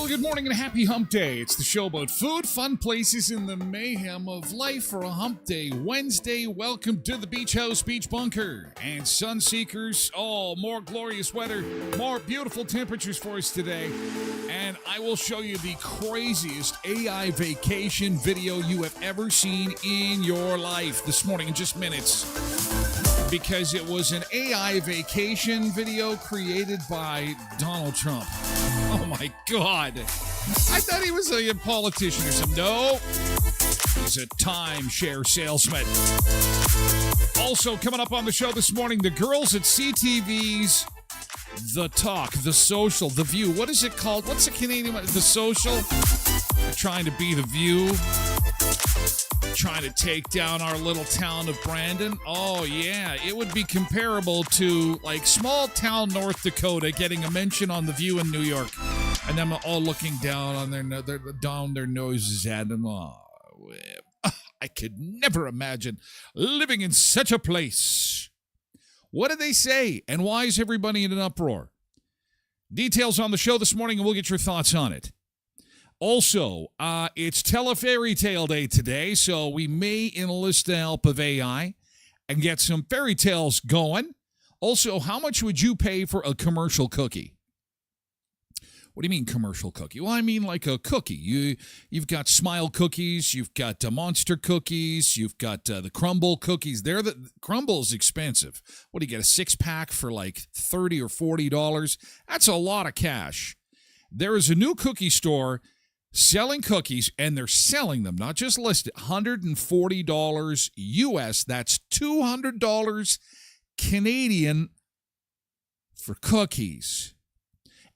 Good morning and happy hump day. It's the show about food, fun places, and the mayhem of life for a hump day Wednesday. Welcome to the Beach House Beach Bunker. And sun seekers, more glorious weather, more beautiful temperatures for us today. And I will show you the craziest AI vacation video you have ever seen in your life this morning in just minutes. Because it was an AI vacation video created by Donald Trump. Oh my God. I thought he was a politician or something. No, he's a timeshare salesman. Also, coming up on the show this morning, the girls at CTV's The Talk, The Social, The View. What is it called? What's the Canadian one? The Social? They're trying to be The View. Trying to take down our little town of Brandon. Oh, yeah. It would be comparable to, like, small town North Dakota getting a mention on The View in New York. And them all looking down on down their noses at them. Oh, I could never imagine living in such a place. What did they say? And why is everybody in an uproar? Details on the show this morning, and we'll get your thoughts on it. Also, it's Tell a Fairy Tale Day today, so we may enlist the help of AI and get some fairy tales going. Also, how much would you pay for a commercial cookie? What do you mean commercial cookie? Well, I mean like a cookie. You've got Smile cookies, you've got Monster cookies, you've got the Crumble cookies. Crumble is expensive. What do you get, a 6-pack for like $30 or $40? That's a lot of cash. There is a new cookie store selling cookies, and they're selling them, not just listed, $140 US. That's $200 Canadian for cookies.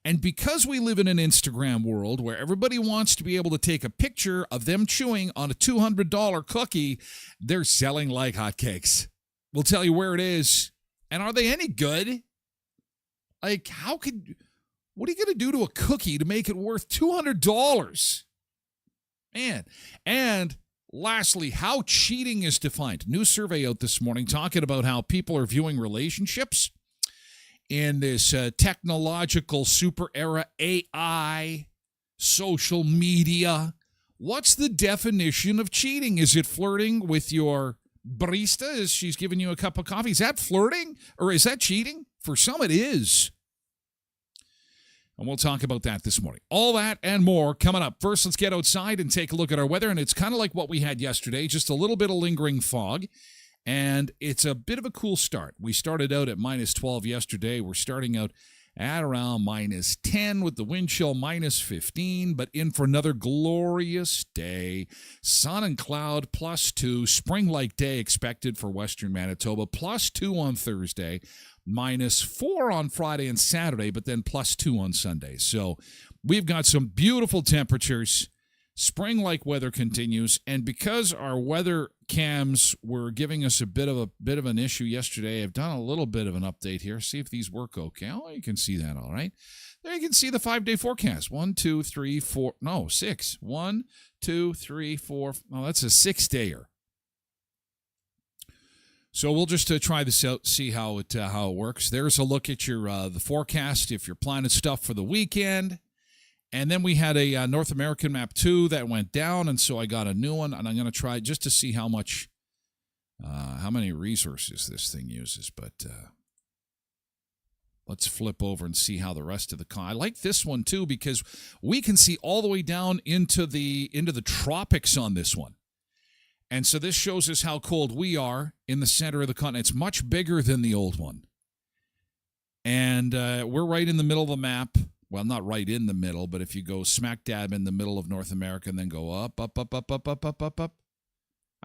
And because we live in an Instagram world where everybody wants to be able to take a picture of them chewing on a $200 cookie, they're selling like hotcakes. We'll tell you where it is. And are they any good? Like, what are you going to do to a cookie to make it worth $200? Man. And lastly, how cheating is defined. New survey out this morning talking about how people are viewing relationships in this technological super era, AI, social media. What's the definition of cheating? Is it flirting with your barista as she's giving you a cup of coffee? Is that flirting or is that cheating? For some it is. And we'll talk about that this morning. All that and more coming up. First, let's get outside and take a look at our weather. And it's kind of like what we had yesterday, just a little bit of lingering fog. And it's a bit of a cool start. We started out at minus 12 yesterday. We're starting out at around minus 10 with the wind chill minus 15, but in for another glorious day. Sun and cloud plus 2. Spring-like day expected for western Manitoba. Plus 2 on Thursday. Minus 4 on Friday and Saturday, but then plus 2 on Sunday. So we've got some beautiful temperatures. Spring-like weather continues, and because our weather cams were giving us a bit of an issue yesterday, I've done a little bit of an update here. See if these work okay. Oh, you can see that all right. There you can see the 5-day forecast. 1, 2, 3, 4. No, 6. 1, 2, 3, 4. Oh, that's a 6-dayer. So we'll just try this out, see how it works. There's a look at your the forecast if you're planning stuff for the weekend. And then we had a North American map 2 that went down, and so I got a new one, and I'm going to try just to see how many resources this thing uses. But let's flip over and see how the rest of the I like this one too because we can see all the way down into the tropics on this one. And so this shows us how cold we are in the center of the continent. It's much bigger than the old one. And we're right in the middle of the map. Well, not right in the middle, but if you go smack dab in the middle of North America and then go up. I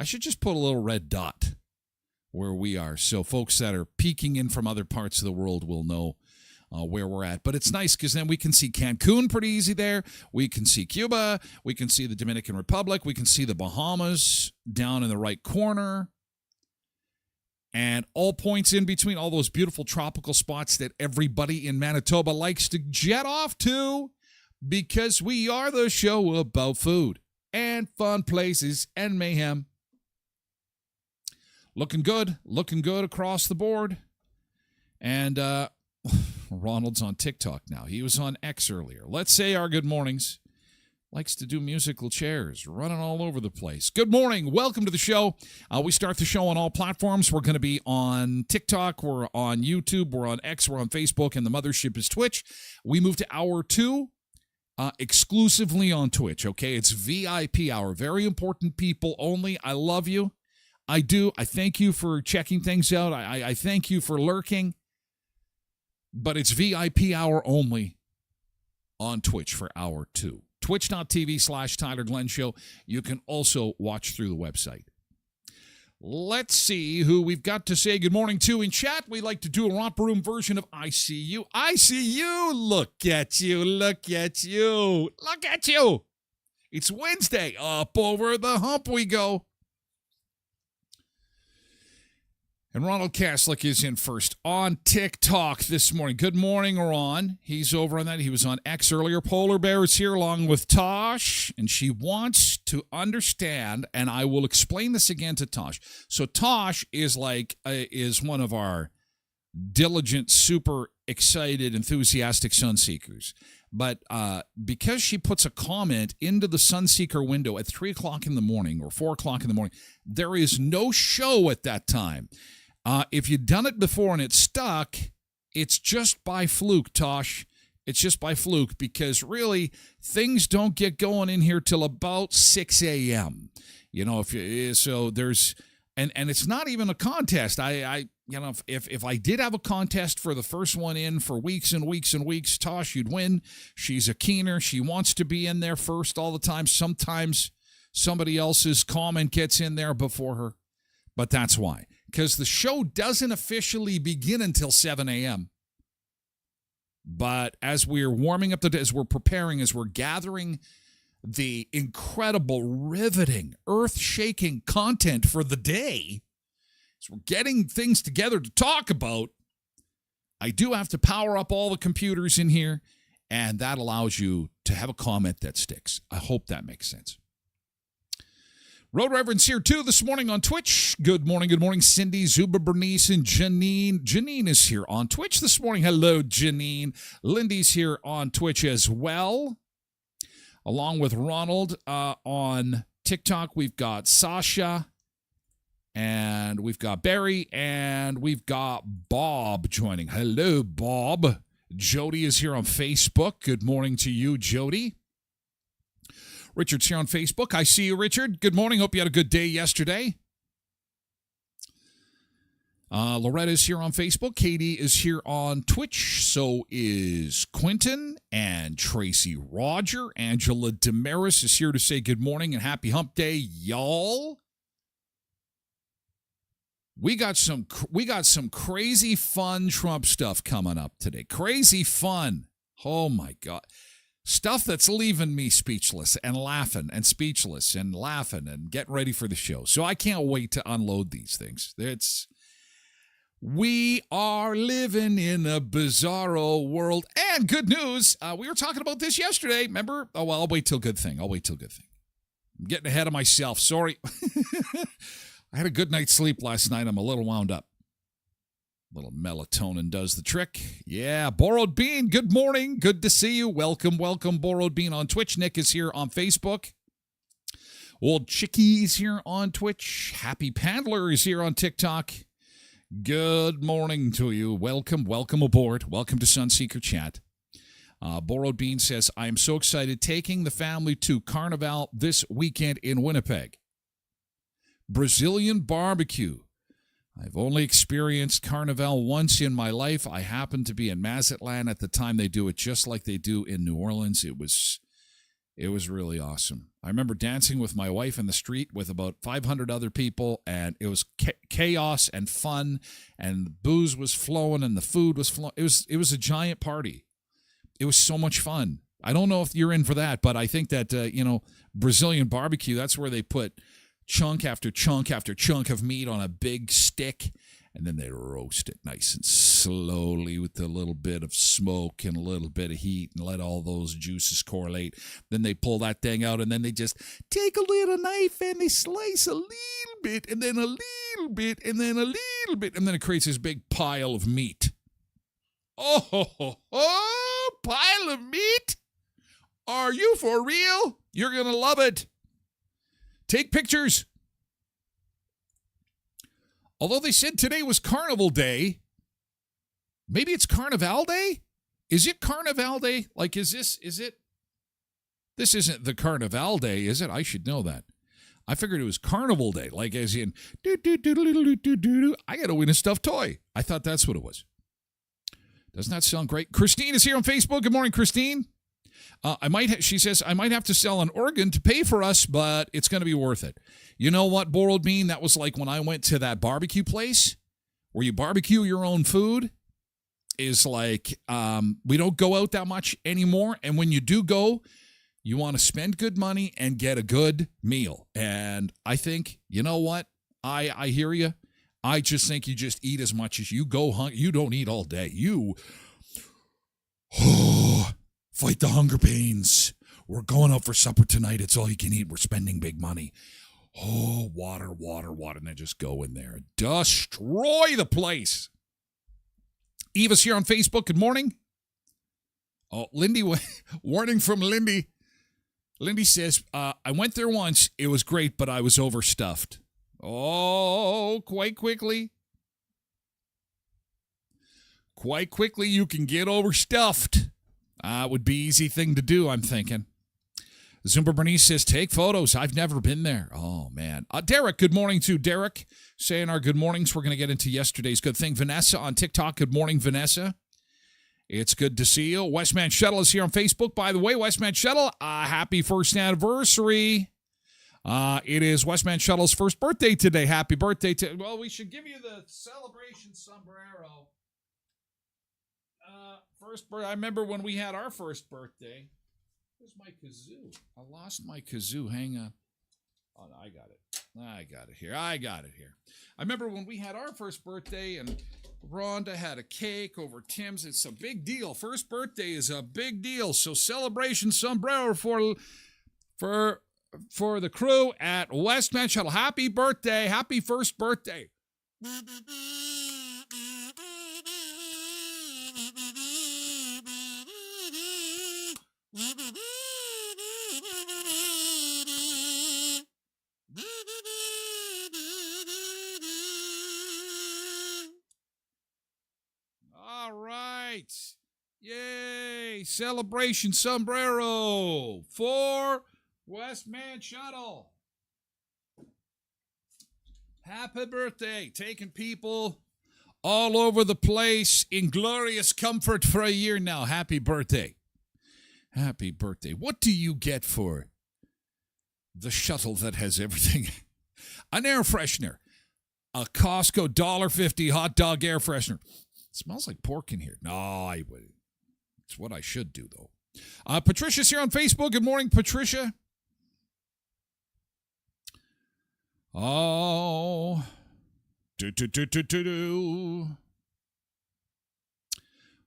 should just put a little red dot where we are. So folks that are peeking in from other parts of the world will know where we're at. But it's nice because then we can see Cancun pretty easy there. We can see Cuba. We can see the Dominican Republic. We can see the Bahamas down in the right corner. And all points in between, all those beautiful tropical spots that everybody in Manitoba likes to jet off to because we are the show about food and fun places and mayhem. Looking good across the board. And Ronald's on TikTok now. He was on X earlier. Let's say our good mornings. Likes to do musical chairs, running all over the place. Good morning. Welcome to the show. We start the show on all platforms. We're going to be on TikTok. We're on YouTube. We're on X. We're on Facebook. And the mothership is Twitch. We move to hour 2 exclusively on Twitch, okay? It's VIP hour. Very important people only. I love you. I do. I thank you for checking things out. I thank you for lurking. But it's VIP hour only on Twitch for hour 2. Twitch.tv/Tyler Glen Show. You can also watch through the website. Let's see who we've got to say good morning to in chat. We like to do a romper room version of I See You. I see you. Look at you. Look at you. Look at you. It's Wednesday. Up over the hump we go. And Ronald Kaslick is in first on TikTok this morning. Good morning, Ron. He's over on that. He was on X earlier. Polar Bear is here along with Tosh, and she wants to understand, and I will explain this again to Tosh. So Tosh is is one of our diligent, super excited, enthusiastic Sunseekers. But because she puts a comment into the Sunseeker window at 3 o'clock in the morning or 4 o'clock in the morning, there is no show at that time. If you've done it before and it's stuck, it's just by fluke, Tosh. It's just by fluke because really things don't get going in here till about 6 a.m. You know, so there's and it's not even a contest. If I did have a contest for the first one in for weeks and weeks and weeks, Tosh, you'd win. She's a keener. She wants to be in there first all the time. Sometimes somebody else's comment gets in there before her, but that's why. Because the show doesn't officially begin until 7 a.m. But as we're warming up, as we're preparing, as we're gathering the incredible, riveting, earth-shaking content for the day, as we're getting things together to talk about, I do have to power up all the computers in here, and that allows you to have a comment that sticks. I hope that makes sense. Road Reverend's here, too, this morning on Twitch. Good morning, Cindy, Zuba, Bernice, and Janine. Janine is here on Twitch this morning. Hello, Janine. Lindy's here on Twitch as well, along with Ronald. On TikTok, we've got Sasha, and we've got Barry, and we've got Bob joining. Hello, Bob. Jody is here on Facebook. Good morning to you, Jody. Richard's here on Facebook. I see you, Richard. Good morning. Hope you had a good day yesterday. Loretta's here on Facebook. Katie is here on Twitch. So is Quentin and Tracy Roger. Angela Damaris is here to say good morning and happy hump day, y'all. We got some crazy fun Trump stuff coming up today. Crazy fun. Oh my God. Stuff that's leaving me speechless and laughing and speechless and laughing and getting ready for the show. So I can't wait to unload these things. We are living in a bizarro world. And good news, we were talking about this yesterday. Remember? Oh, well, I'll wait till good thing. I'm getting ahead of myself. Sorry. I had a good night's sleep last night. I'm a little wound up. A little melatonin does the trick. Yeah, Borrowed Bean, good morning. Good to see you. Welcome, Borrowed Bean on Twitch. Nick is here on Facebook. Old Chickie's here on Twitch. Happy Paddler is here on TikTok. Good morning to you. Welcome aboard. Welcome to Sunseeker Chat. Borrowed Bean says, I am so excited taking the family to Carnival this weekend in Winnipeg. Brazilian barbecue. I've only experienced Carnival once in my life. I happened to be in Mazatlan at the time. They do it just like they do in New Orleans. It was really awesome. I remember dancing with my wife in the street with about 500 other people, and it was chaos and fun, and the booze was flowing and the food was flowing. It was a giant party. It was so much fun. I don't know if you're in for that, but I think that, Brazilian barbecue, that's where they put chunk after chunk after chunk of meat on a big stick, and then they roast it nice and slowly with a little bit of smoke and a little bit of heat and let all those juices correlate. Then they pull that thing out, and then they just take a little knife and they slice a little bit and then a little bit and then a little bit, and then it creates this big pile of meat. Oh, pile of meat? Are you for real? You're going to love it. Take pictures. Although they said today was Carnival Day, maybe it's Carnival Day? Is it Carnival Day? Like, is it? This isn't the Carnival Day, is it? I should know that. I figured it was Carnival Day, like as in, I got to win a stuffed toy. I thought that's what it was. Doesn't that sound great? Christine is here on Facebook. Good morning, Christine. She says, I might have to sell an organ to pay for us, but it's going to be worth it. You know what, Borrowed Bean? That was like when I went to that barbecue place where you barbecue your own food. Is like, we don't go out that much anymore. And when you do go, you want to spend good money and get a good meal. And I think, you know what? I hear you. I just think you just eat as much as you go hungry. You don't eat all day. You fight the hunger pains. We're going out for supper tonight. It's all you can eat. We're spending big money. Oh, water. And then just go in there and destroy the place. Eva's here on Facebook. Good morning. Oh, Lindy, warning from Lindy. Lindy says, I went there once. It was great, but I was overstuffed. Oh, quite quickly. Quite quickly, you can get overstuffed. Would be easy thing to do, I'm thinking. Zumba Bernice says, take photos. I've never been there. Oh, man. Derek, good morning to Derek. Saying our good mornings. We're going to get into yesterday's good thing. Vanessa on TikTok. Good morning, Vanessa. It's good to see you. Westman Shuttle is here on Facebook. By the way, Westman Shuttle, happy first anniversary. It is Westman Shuttle's first birthday today. Happy birthday to... Well, we should give you the celebration sombrero. I remember when we had our first birthday. Where's my kazoo? I lost my kazoo. Hang on. Oh, no, I got it here. I remember when we had our first birthday and Rhonda had a cake over Tim's. It's a big deal. First birthday is a big deal. So celebration sombrero for the crew at Westman Shuttle. Happy birthday. Happy first birthday. All right. Yay. Celebration sombrero for Westman Shuttle. Happy birthday. Taking people all over the place in glorious comfort for a year now. Happy birthday. Happy birthday. What do you get for the shuttle that has everything? An air freshener. A Costco $1.50 hot dog air freshener. It smells like pork in here. No, it's what I should do, though. Patricia's here on Facebook. Good morning, Patricia. Oh.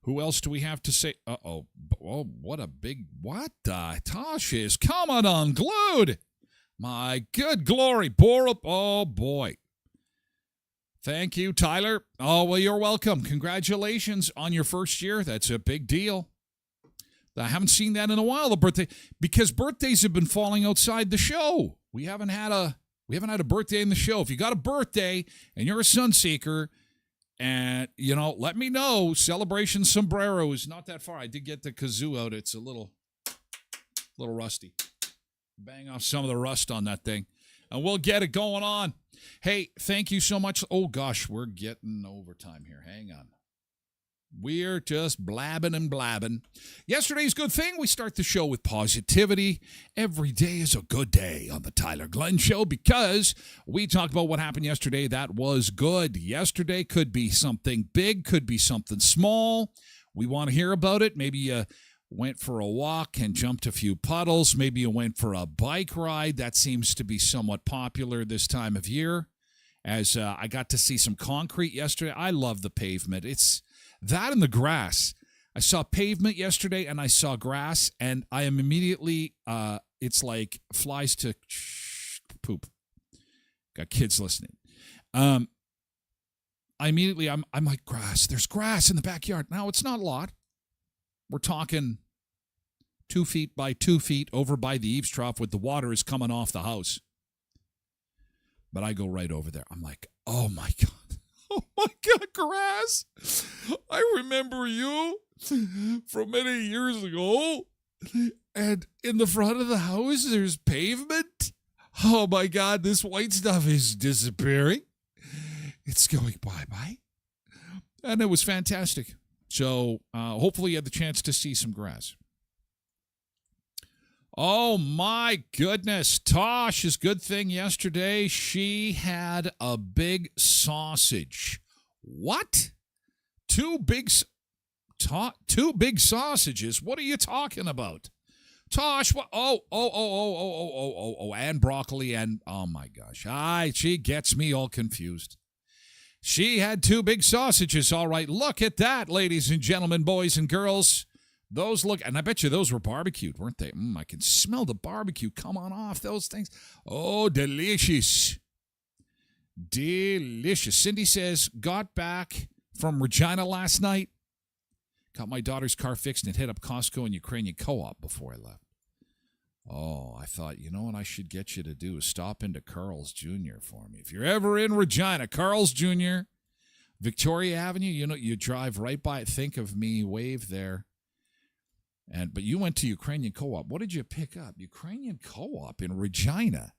Who else do we have to say? Uh-oh. Oh, what a big... What the... Tosh is coming unglued. My good glory. Borup. Oh, boy. Thank you, Tyler. Oh, well, you're welcome. Congratulations on your first year. That's a big deal. I haven't seen that in a while, the birthday, because birthdays have been falling outside the show. We haven't had a birthday in the show. If you got a birthday and you're a Sunseeker, and, let me know. Celebration Sombrero is not that far. I did get the kazoo out. It's a little rusty. Bang off some of the rust on that thing, and we'll get it going on. Hey, thank you so much. Oh, gosh, we're getting overtime here. Hang on. We're just blabbing and blabbing. Yesterday's good thing, we start the show with positivity. Every day is a good day on the Tyler Glen Show because we talked about what happened yesterday. That was good. Yesterday could be something big, could be something small. We want to hear about it. Maybe you went for a walk and jumped a few puddles. Maybe you went for a bike ride. That seems to be somewhat popular this time of year. As I got to see some concrete yesterday. I love the pavement. It's that and the grass. I saw pavement yesterday and I saw grass, and I am immediately, it's like flies to poop. Got kids listening. I'm like, grass. There's grass in the backyard. Now, it's not a lot. We're talking 2 feet by 2 feet over by the eaves trough with the water is coming off the house. But I go right over there. I'm like, oh, my God. Oh, my God, grass. I remember you from many years ago. And in the front of the house, there's pavement. Oh, my God, this white stuff is disappearing. It's going bye-bye. And it was fantastic. So hopefully you had the chance to see some grass. Oh, my goodness. Tosh's good thing yesterday, she had a big sausage. What? Two big sausages? What are you talking about? Tosh, what? Oh, and broccoli and, oh, my gosh. She gets me all confused. She had 2 big sausages, all right. Look at that, ladies and gentlemen, boys and girls. Those look, and I bet you those were barbecued, weren't they? I can smell the barbecue coming off those things. Oh, delicious. Delicious. Cindy says, got back from Regina last night. Got my daughter's car fixed and hit up Costco and Ukrainian Co-op before I left. Oh, I thought, you know what I should get you to do is stop into Carl's Jr. for me. If you're ever in Regina, Carl's Jr., Victoria Avenue, you drive right by it. Think of me, wave there. But you went to Ukrainian Co-op. What did you pick up? Ukrainian Co-op in Regina.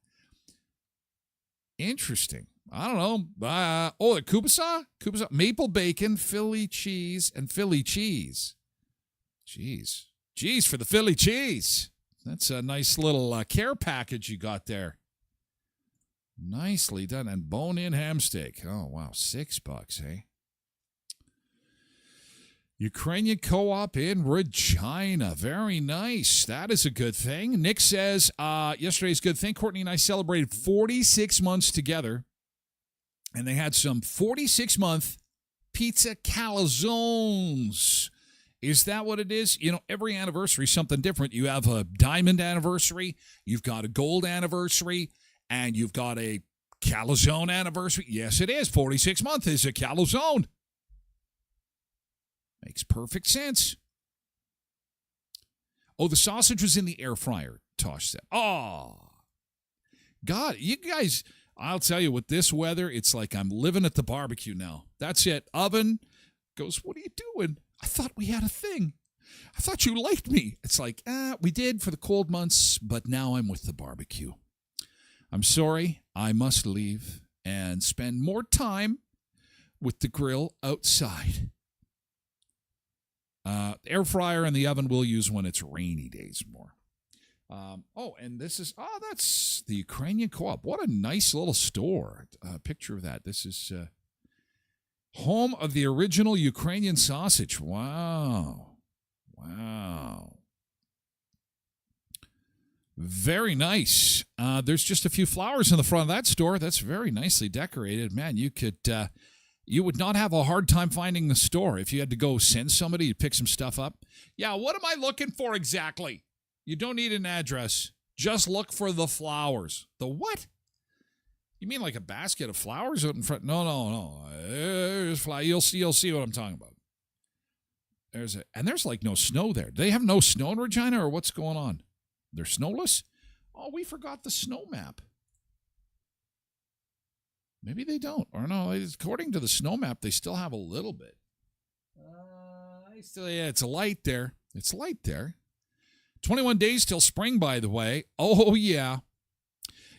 Interesting. I don't know. The Kubasa? Maple bacon, Philly cheese, and Philly cheese. Jeez for the Philly cheese. That's a nice little care package you got there. Nicely done. And bone-in ham steak. Oh, wow. $6, eh? Ukrainian Co-op in Regina. Very nice. That is a good thing. Nick says, yesterday's good thing. Courtney and I celebrated 46 months together, and they had some 46-month pizza calzones. Is that what it is? Every anniversary is something different. You have a diamond anniversary, you've got a gold anniversary, and you've got a calzone anniversary. Yes, it is. 46 month is a calzone. Makes perfect sense. Oh, the sausage was in the air fryer, Tosh said. Oh, God, you guys, I'll tell you, with this weather, it's like I'm living at the barbecue now. That's it. Oven goes, what are you doing? I thought we had a thing. I thought you liked me. It's like, we did for the cold months, but now I'm with the barbecue. I'm sorry. I must leave and spend more time with the grill outside. The air fryer and the oven we'll use when it's rainy days more. And that's the Ukrainian Co-op. What a nice little store. Picture of that. This is home of the original Ukrainian sausage. Wow. Very nice. There's just a few flowers in the front of that store. That's very nicely decorated. Man, you would not have a hard time finding the store if you had to go send somebody to pick some stuff up. Yeah, what am I looking for exactly? You don't need an address. Just look for the flowers. The what? You mean like a basket of flowers out in front? No. There's you'll see what I'm talking about. There's like no snow there. Do they have no snow in Regina, or what's going on? They're snowless? Oh, we forgot the snow map. Maybe they don't. Or no, according to the snow map, they still have a little bit. It's a light there. It's light there. 21 days till spring, by the way. Oh, yeah.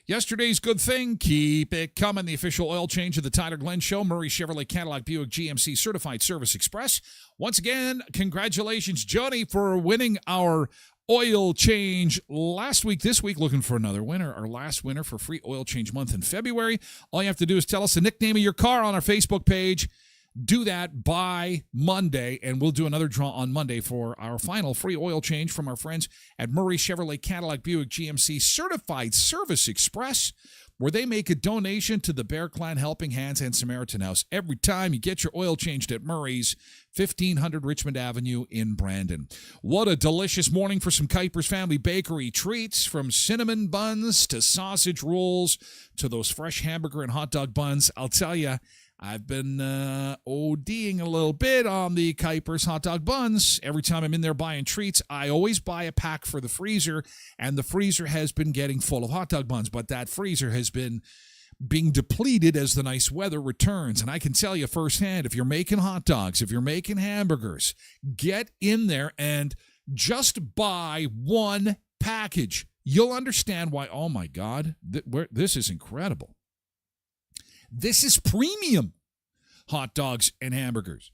Yesterday's good thing, keep it coming. The official oil change of the Tyler Glen Show, Murray Chevrolet Cadillac Buick GMC Certified Service Express. Once again, congratulations, Jody, for winning our oil change last week. This week, looking for another winner, our last winner for free oil change month in February. All you have to do is tell us the nickname of your car on our Facebook page. Do that by Monday, and we'll do another draw on Monday for our final free oil change from our friends at Murray Chevrolet Cadillac Buick GMC Certified Service Express, where they make a donation to the Bear Clan Helping Hands and Samaritan House every time you get your oil changed at Murray's, 1500 Richmond Avenue in Brandon. What a delicious morning for some Kuipers Family Bakery treats, from cinnamon buns to sausage rolls to those fresh hamburger and hot dog buns. I'll tell you, I've been ODing a little bit on the Kuipers hot dog buns. Every time I'm in there buying treats, I always buy a pack for the freezer, and the freezer has been getting full of hot dog buns, but that freezer has been being depleted as the nice weather returns. And I can tell you firsthand, if you're making hot dogs, if you're making hamburgers, get in there and just buy one package. You'll understand why, oh my God, this is incredible. This is premium hot dogs and hamburgers.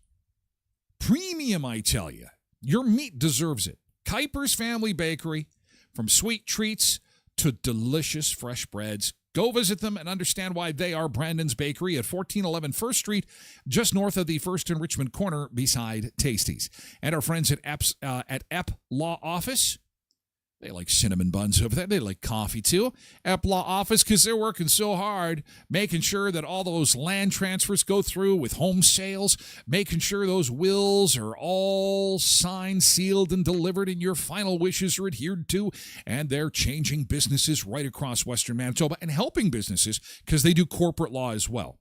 Premium, I tell you. Your meat deserves it. Kuipers Family Bakery, from sweet treats to delicious fresh breads. Go visit them and understand why they are Brandon's Bakery at 1411 First Street, just north of the First and Richmond corner beside Tasties. And our friends at Epp Law Office. They like cinnamon buns over there. They like coffee, too. Epp Law Office, because they're working so hard, making sure that all those land transfers go through with home sales, making sure those wills are all signed, sealed, and delivered, and your final wishes are adhered to. And they're changing businesses right across Western Manitoba and helping businesses because they do corporate law as well.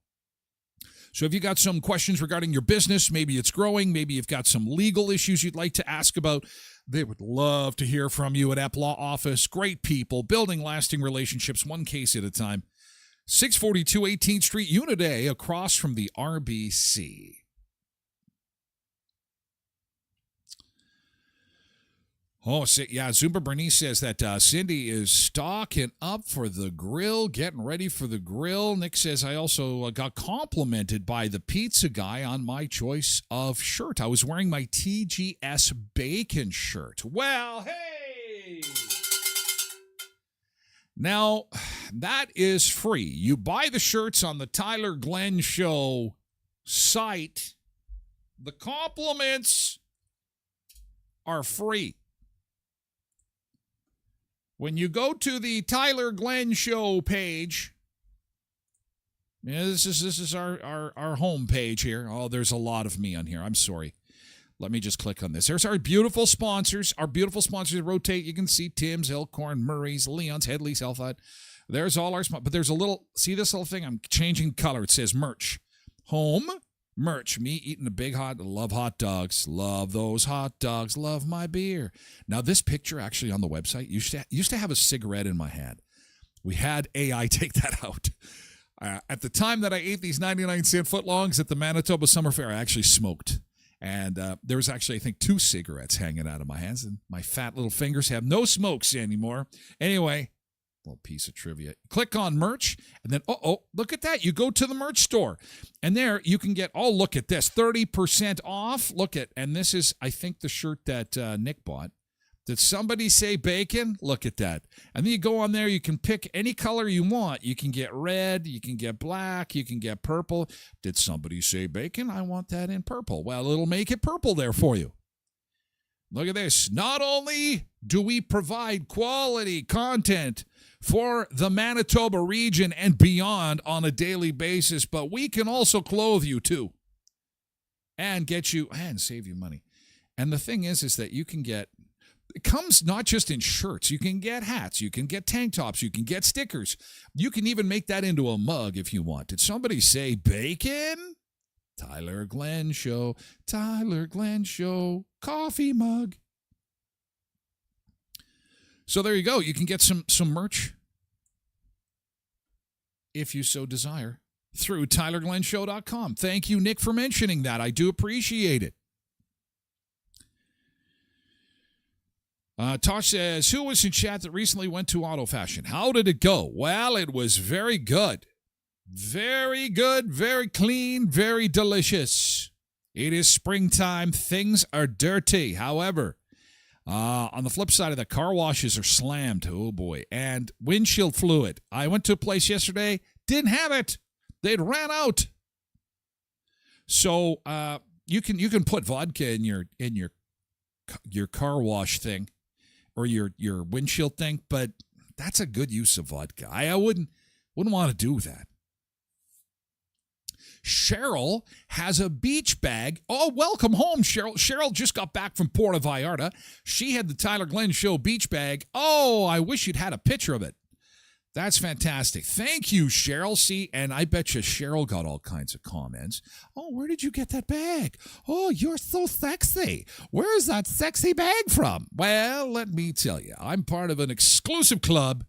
So if you got some questions regarding your business, maybe it's growing, maybe you've got some legal issues you'd like to ask about, they would love to hear from you at Epp Law Office. Great people, building lasting relationships, one case at a time. 642 18th Street, Unit A, across from the RBC. Oh, yeah, Zumba Bernice says that Cindy is stocking up for the grill, getting ready for the grill. Nick says, I also got complimented by the pizza guy on my choice of shirt. I was wearing my TGS bacon shirt. Well, hey! Now, that is free. You buy the shirts on the Tyler Glen Show site. The compliments are free. When you go to the Tyler Glen Show page, this is our home page here. Oh, there's a lot of me on here. I'm sorry. Let me just click on this. There's our beautiful sponsors. Our beautiful sponsors rotate. You can see Tim's, Elkhorn, Murray's, Leon's, Headley's, Health. There's all our sponsors. But there's a little, see this little thing? I'm changing color. It says merch. Home. Merch, me eating a big love hot dogs, love those hot dogs, love my beer. Now, this picture actually on the website used to have a cigarette in my hand. We had AI take that out. At the time that I ate these 99-cent footlongs at the Manitoba Summer Fair, I actually smoked. And there was actually, I think, 2 cigarettes hanging out of my hands, and my fat little fingers have no smokes anymore. Anyway, Little piece of trivia. Click on merch, and then, look at that. You go to the merch store, and there you can get, look at this, 30% off. And this is, I think, the shirt that Nick bought. Did somebody say bacon? Look at that. And then you go on there, you can pick any color you want. You can get red, you can get black, you can get purple. Did somebody say bacon? I want that in purple. Well, it'll make it purple there for you. Look at this. Not only do we provide quality content for the Manitoba region and beyond on a daily basis, but we can also clothe you too and get you and save you money. And the thing is that you can get, it comes not just in shirts. You can get hats. You can get tank tops. You can get stickers. You can even make that into a mug if you want. Did somebody say bacon? Tyler Glen Show. Tyler Glen Show coffee mug. So there you go. You can get some merch if you so desire through tylerglenshow.com. Thank you, Nick, for mentioning that. I do appreciate it. Tosh says, who was in chat that recently went to Auto Fashion? How did it go? Well, it was very good. Very good, very clean, very delicious. It is springtime. Things are dirty. However, on the flip side of that, car washes are slammed. Oh, boy. And windshield fluid. I went to a place yesterday, didn't have it. They'd ran out. So you can put vodka in your car wash thing. Or your windshield thing, but that's a good use of vodka. I wouldn't want to do that. Cheryl has a beach bag. Oh, welcome home, Cheryl. Cheryl just got back from Puerto Vallarta. She had the Tyler Glen Show beach bag. Oh, I wish you'd had a picture of it. That's fantastic. Thank you, Cheryl. See, and I bet you Cheryl got all kinds of comments. Oh, where did you get that bag? Oh, you're so sexy. Where's that sexy bag from? Well, let me tell you, I'm part of an exclusive club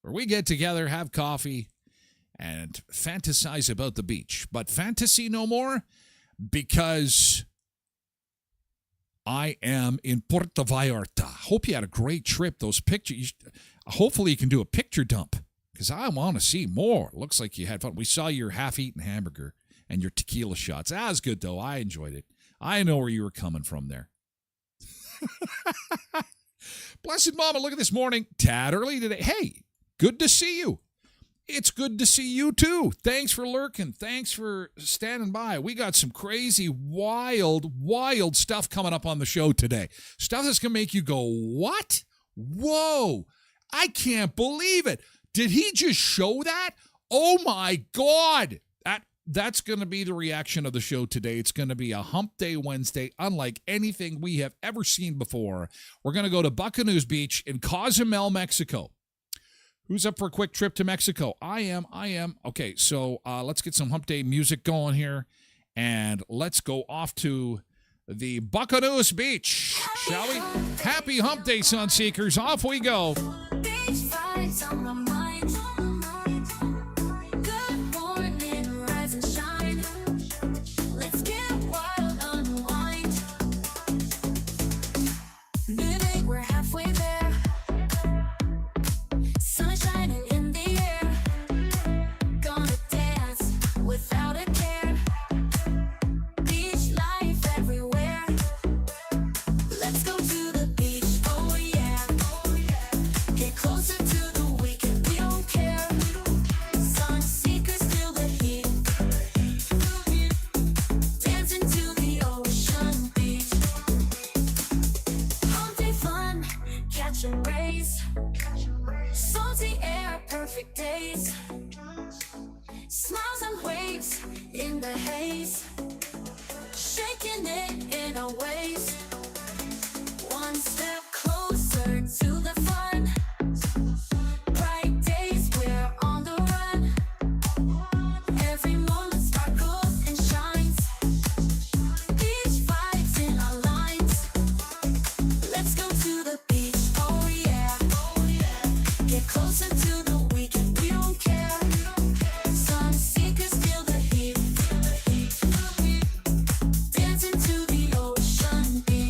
where we get together, have coffee, and fantasize about the beach. But fantasy no more because I am in Puerto Vallarta. Hope you had a great trip. Those pictures, hopefully you can do a picture dump because I want to see more. Looks like you had fun. We saw your half-eaten hamburger and your tequila shots. That was good, though. I enjoyed it. I know where you were coming from there. Blessed Mama, look at this morning. Tad early today. Hey, good to see you. It's good to see you, too. Thanks for lurking. Thanks for standing by. We got some crazy, wild stuff coming up on the show today. Stuff that's going to make you go, what? Whoa. I can't believe it. Did he just show that? Oh, my God. That's going to be the reaction of the show today. It's going to be a Hump Day Wednesday, unlike anything we have ever seen before. We're going to go to Bucanoes Beach in Cozumel, Mexico. Who's up for a quick trip to Mexico? I am. Okay, so let's get some Hump Day music going here, and let's go off to the Bucanoes Beach, shall we? Happy Hump Day, Sunseekers. Off we go. Beach vibes on my mind. Good morning, rise and shine. Let's get wild, unwind. Baby, we're halfway there. Without a care, beach life everywhere. Let's go to the beach, oh yeah. Get closer to the weekend, we don't care. Sun seekers feel the heat. Dancing to the ocean beach. Hump day fun, catching rays. Salty air, perfect days. Smiles and waves in the haze, shaking it in our ways. One step closer to the fun. Bright days, we're on the run. Every moment sparkles and shines. Beach vibes in our lines. Let's go to the beach, oh yeah. Get closer to the weekend, we don't care. Dancing to the ocean beach.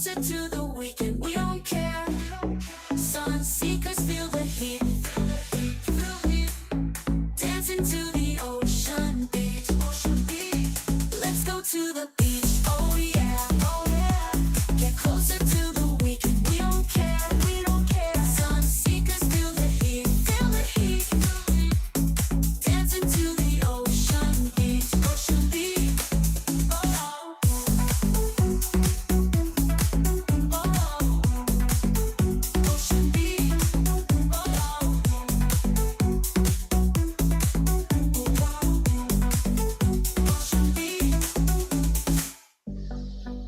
closer to the weekend, we don't care. Sun seekers feel the heat. Dancing to the ocean beach. Let's go to the beach. Oh yeah, oh yeah. Get closer to the weekend, we don't care. We don't care. Sun seekers feel the heat. Feel the heat. Dancing to the ocean beach. Ocean beach. Oh, ocean beach.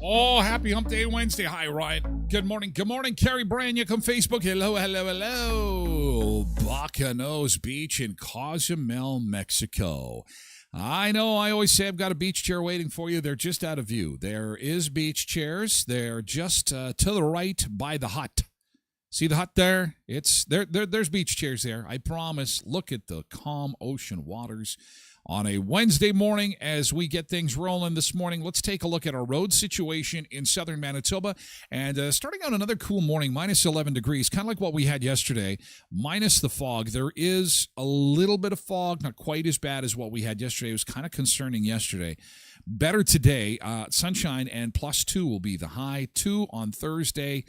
Oh, happy Hump Day Wednesday. Hi, Ryan. Good morning. Good morning, Carrie Branyuk on Facebook. Hello, hello, hello. Bacanos Beach in Cozumel, Mexico. I know I always say I've got a beach chair waiting for you. They're just out of view. There is beach chairs. They're just to the right by the hut. See the hut there? There's beach chairs there. I promise. Look at the calm ocean waters on a Wednesday morning as we get things rolling this morning. Let's take a look at our road situation in southern Manitoba. And starting out another cool morning, minus 11 degrees, kind of like what we had yesterday, minus the fog. There is a little bit of fog, not quite as bad as what we had yesterday. It was kind of concerning yesterday. Better today, sunshine and +2 will be the high. 2 on Thursday,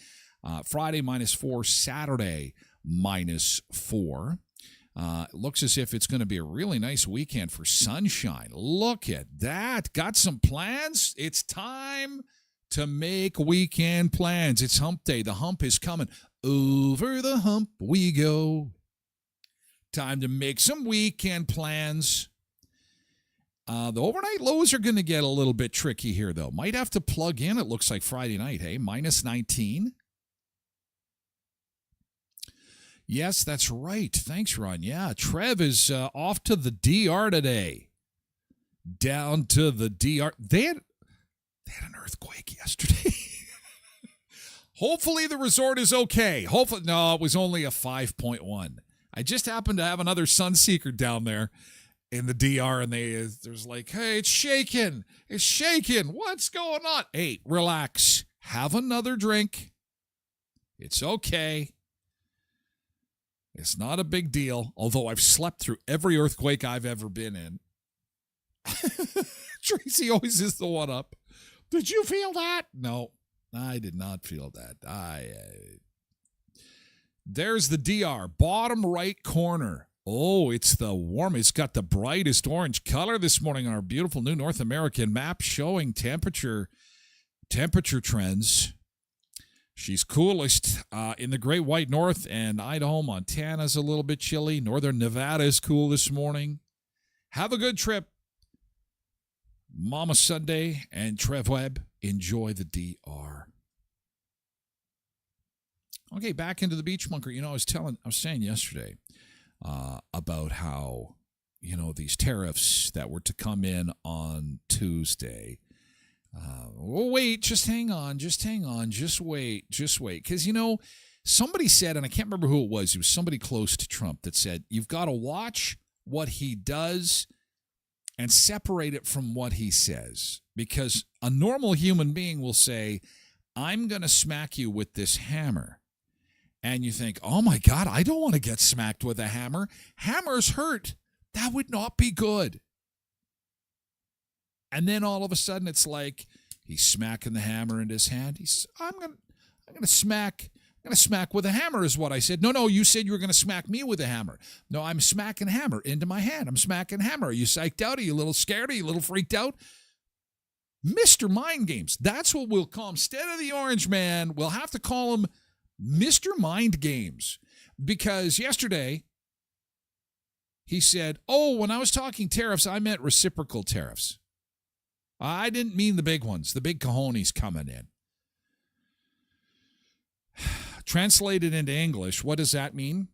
Friday -4, Saturday -4. It looks as if it's going to be a really nice weekend for sunshine. Look at that. Got some plans? It's time to make weekend plans. It's hump day. The hump is coming. Over the hump we go. Time to make some weekend plans. The overnight lows are going to get a little bit tricky here, though. Might have to plug in, it looks like Friday night, hey? -19. Yes, that's right. Thanks, Ron. Yeah, Trev is off to the DR today. Down to the DR. They had an earthquake yesterday. Hopefully the resort is okay. Hopefully, no, it was only a 5.1. I just happened to have another Sunseeker down there in the DR, and there's like, hey, it's shaking. It's shaking. What's going on? Hey, relax. Have another drink. It's okay. It's not a big deal, although I've slept through every earthquake I've ever been in. Tracy always is the one up. Did you feel that? No, I did not feel that. There's the DR, bottom right corner. Oh, it's got the brightest orange color this morning on our beautiful new North American map showing temperature trends. She's coolest in the Great White North, and Idaho, Montana's a little bit chilly. Northern Nevada is cool this morning. Have a good trip. Mama Sunday and Trev Webb, enjoy the DR. Okay, back into the beach bunker. I was saying yesterday about how, these tariffs that were to come in on Tuesday. Wait, just hang on, just wait. Because, somebody said, and I can't remember who it was somebody close to Trump that said, you've got to watch what he does and separate it from what he says. Because a normal human being will say, I'm going to smack you with this hammer. And you think, oh my God, I don't want to get smacked with a hammer. Hammers hurt. That would not be good. And then all of a sudden it's like he's smacking the hammer in his hand. I'm gonna smack with a hammer is what I said. No, you said you were gonna smack me with a hammer. No, I'm smacking a hammer into my hand. I'm smacking a hammer. Are you psyched out? Are you a little scared? Are you a little freaked out? Mr. Mind Games. That's what we'll call him. Instead of the Orange Man, we'll have to call him Mr. Mind Games. Because yesterday he said, when I was talking tariffs, I meant reciprocal tariffs. I didn't mean the big ones, the big cojones coming in. Translated into English, what does that mean?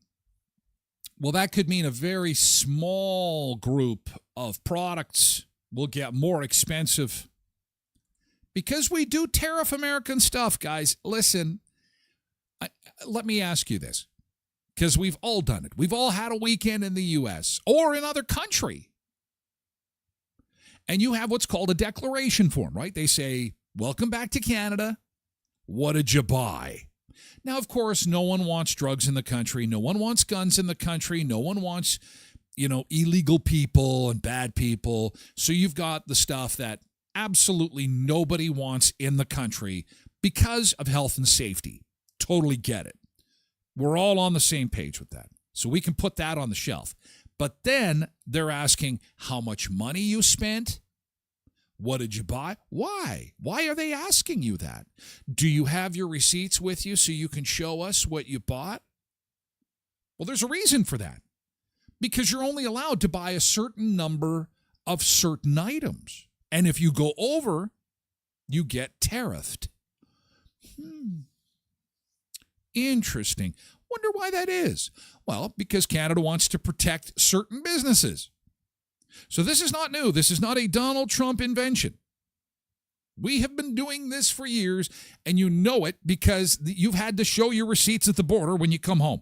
Well, that could mean a very small group of products will get more expensive. Because we do tariff American stuff, guys. Listen, let me ask you this. Because we've all done it. We've all had a weekend in the U.S. or another country. And you have what's called a declaration form, right? They say, welcome back to Canada. What did you buy? Now, of course, no one wants drugs in the country. No one wants guns in the country. No one wants, illegal people and bad people. So you've got the stuff that absolutely nobody wants in the country because of health and safety. Totally get it. We're all on the same page with that. So we can put that on the shelf. But then they're asking how much money you spent. What did you buy? Why? Why are they asking you that? Do you have your receipts with you so you can show us what you bought? Well, there's a reason for that. Because you're only allowed to buy a certain number of certain items. And if you go over, you get tariffed. Interesting. Wonder why that is. Well, because Canada wants to protect certain businesses. So this is not new. This is not a Donald Trump invention. We have been doing this for years, and you know it because you've had to show your receipts at the border when you come home.